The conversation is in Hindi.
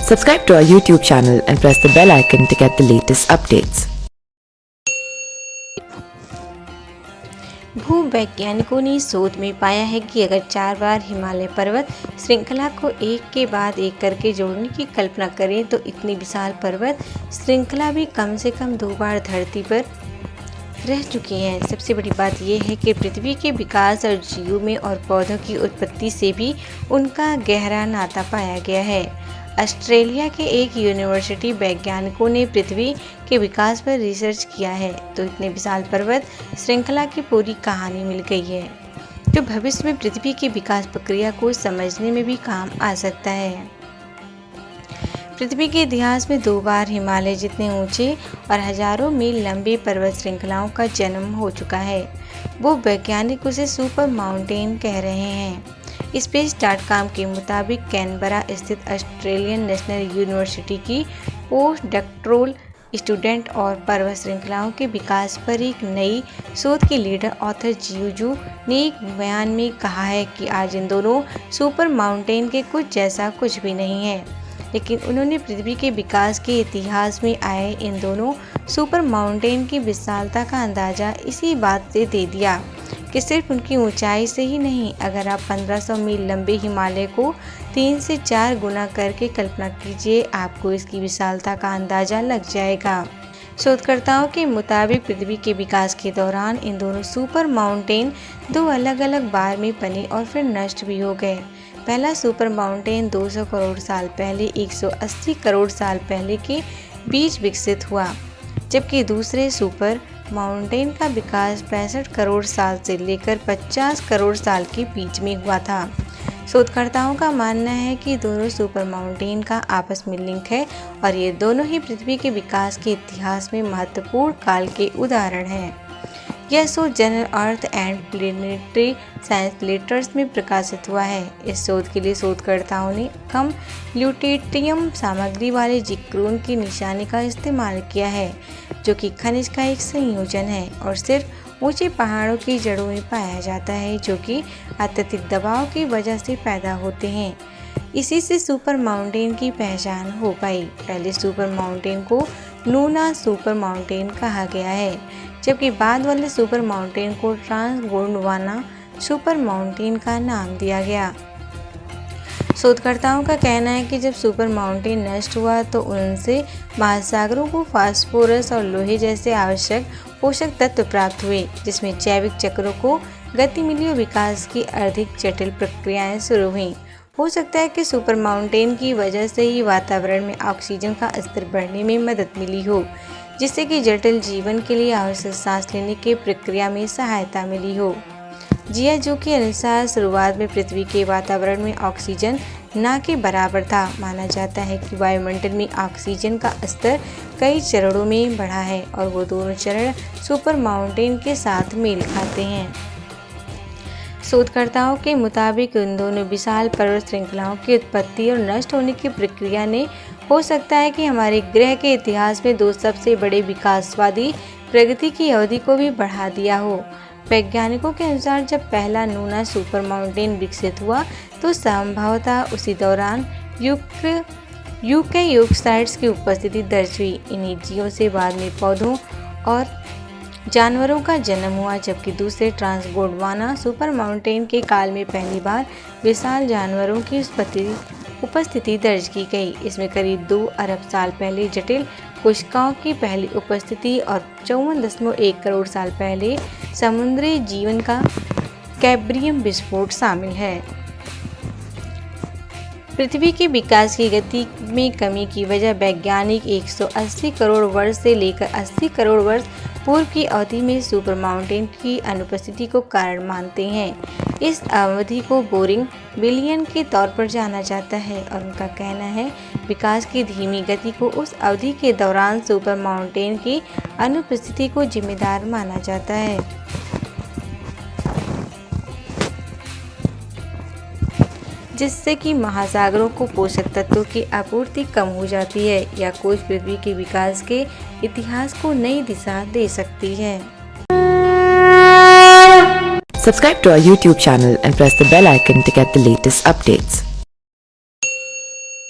Subscribe to our YouTube channel and press the bell icon to get the latest updates. भूवैज्ञानिकों ने शोध में पाया है कि अगर 4 बार हिमालय पर्वत श्रृंखला को एक के बाद एक करके जोड़ने की कल्पना करें तो इतनी विशाल पर्वत श्रृंखला भी कम से कम 2 बार धरती पर रह चुकी हैं। सबसे बड़ी बात यह है कि पृथ्वी के विकास और जीवों में और पौधों की उत्पत्ति से भी उनका गहरा नाता पाया गया है। ऑस्ट्रेलिया के एक यूनिवर्सिटी वैज्ञानिकों ने पृथ्वी के विकास पर रिसर्च किया है तो इतने विशाल पर्वत श्रृंखला की पूरी कहानी मिल गई है जो भविष्य में पृथ्वी की विकास प्रक्रिया को समझने में भी काम आ सकता है। पृथ्वी के इतिहास में 2 बार हिमालय जितने ऊंचे और हजारों मील लंबी पर्वत श्रृंखलाओं का जन्म हो चुका है। वो वैज्ञानिक उसे सुपर माउंटेन कह रहे हैं। स्पेस.com के मुताबिक कैनबरा स्थित ऑस्ट्रेलियन नेशनल यूनिवर्सिटी की पोस्ट डॉक्टोरल स्टूडेंट और पर्वत श्रृंखलाओं के विकास पर एक नई शोध के लीडर ऑथर जियोजू ने एक बयान में कहा है कि आज इन दोनों सुपर माउंटेन के कुछ जैसा कुछ भी नहीं है, लेकिन उन्होंने पृथ्वी के विकास के इतिहास में आए इन दोनों सुपर माउंटेन की विशालता का अंदाज़ा इसी बात से दे दिया कि सिर्फ उनकी ऊंचाई से ही नहीं, अगर आप 1500 मील लंबे हिमालय को 3 से 4 गुना करके कल्पना कीजिए, आपको इसकी विशालता का अंदाज़ा लग जाएगा। शोधकर्ताओं के मुताबिक पृथ्वी के विकास के दौरान इन दोनों सुपर माउंटेन 2 अलग अलग बार में बने और फिर नष्ट भी हो गए। पहला सुपर माउंटेन 200 करोड़ साल पहले 180 करोड़ साल पहले के बीच विकसित हुआ, जबकि दूसरे सुपर माउंटेन का विकास 65 करोड़ साल से लेकर 50 करोड़ साल के बीच में हुआ था। शोधकर्ताओं का मानना है कि दोनों सुपर माउंटेन का आपस में लिंक है और ये दोनों ही पृथ्वी के विकास के इतिहास में महत्वपूर्ण काल के उदाहरण हैं। यह शोध journal earth and planetary science letters में प्रकाशित हुआ है। इस शोध के लिए शोधकर्ताओं ने कम ल्यूटेटियम सामग्री वाले जिक्रोन की निशानी का इस्तेमाल किया है, जो कि खनिज का एक संयोजन है और सिर्फ ऊंचे पहाड़ों की जड़ों में पाया जाता है, जो कि अत्यधिक दबाव की वजह से पैदा होते हैं। इसी से सुपर माउंटेन की पहचान हो पाई। पहले सुपर माउंटेन को नूना सुपर माउंटेन कहा गया है, जबकि बाद वाले सुपर माउंटेन को ट्रांस-गोंडवाना सुपर माउंटेन का नाम दिया गया। शोधकर्ताओं का कहना है कि जब सुपर माउंटेन नष्ट हुआ तो उनसे महासागरों को फास्फोरस और लोहे जैसे आवश्यक पोषक तत्व प्राप्त हुए, जिसमें जैविक चक्रों को गति मिली और विकास की अधिक जटिल प्रक्रियाएं शुरू हुईं। हो सकता है कि सुपर माउंटेन की वजह से ही वातावरण में ऑक्सीजन का स्तर बढ़ने में मदद मिली हो, जिससे कि जटिल जीवन के लिए आवश्यक सांस लेने की प्रक्रिया में सहायता मिली हो। जियोजू के अनुसार शुरुआत में पृथ्वी के वातावरण में ऑक्सीजन न के बराबर था। माना जाता है कि वायुमंडल में ऑक्सीजन का स्तर कई चरणों में बढ़ा है और वो दोनों चरण सुपर माउंटेन के साथ मेल खाते हैं। शोधकर्ताओं के मुताबिक इन दोनों विशाल पर्वत श्रृंखलाओं की उत्पत्ति और नष्ट होने की प्रक्रिया ने हो सकता है कि हमारे ग्रह के इतिहास में 2 सबसे बड़े विकासवादी प्रगति की अवधि को भी बढ़ा दिया हो। वैज्ञानिकों के अनुसार जब पहला नूना सुपर माउंटेन विकसित हुआ तो संभवतः उसी दौरान यूकैरियोट्स की उपस्थिति दर्ज हुई। इन्हीं जीवों से बाद में पौधों और जानवरों का जन्म हुआ, जबकि दूसरे ट्रांस-गोंडवाना सुपर माउंटेन के काल में पहली बार विशाल जानवरों की उपस्थिति दर्ज की गई। इसमें करीब 2 अरब साल पहले जटिल कोशिकाओं की पहली उपस्थिति और 54.1 करोड़ साल पहले समुद्री जीवन का कैम्ब्रियन विस्फोट शामिल है। पृथ्वी के विकास की गति में कमी की वजह वैज्ञानिक 180 करोड़ वर्ष से लेकर 80 करोड़ वर्ष पूर्व की अवधि में सुपर माउंटेन की अनुपस्थिति को कारण मानते हैं। इस अवधि को बोरिंग बिलियन के तौर पर जाना जाता है और उनका कहना है विकास की धीमी गति को उस अवधि के दौरान सुपर माउंटेन की अनुपस्थिति को जिम्मेदार माना जाता है, जिससे कि महासागरों को पोषक तत्वों की आपूर्ति कम हो जाती है या खोज पृथ्वी के विकास के इतिहास को नई दिशा दे सकती है। Subscribe to our YouTube channel and press the bell icon to get the latest updates.